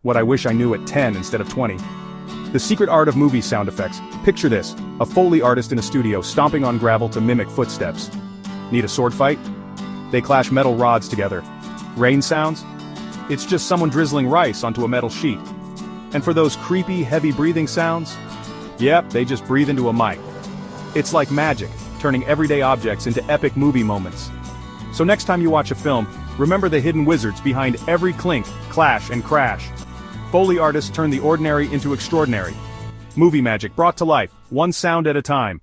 What I wish I knew at 10 instead of 20. The secret art of movie sound effects. Picture this, a Foley artist in a studio stomping on gravel to mimic footsteps. Need a sword fight? They clash metal rods together. Rain sounds? It's just someone drizzling rice onto a metal sheet. And for those creepy, heavy breathing sounds? Yep, they just breathe into a mic. It's like magic, turning everyday objects into epic movie moments. So next time you watch a film, remember the hidden wizards behind every clink, clash, and crash. Foley artists turn the ordinary into extraordinary. Movie magic brought to life, one sound at a time.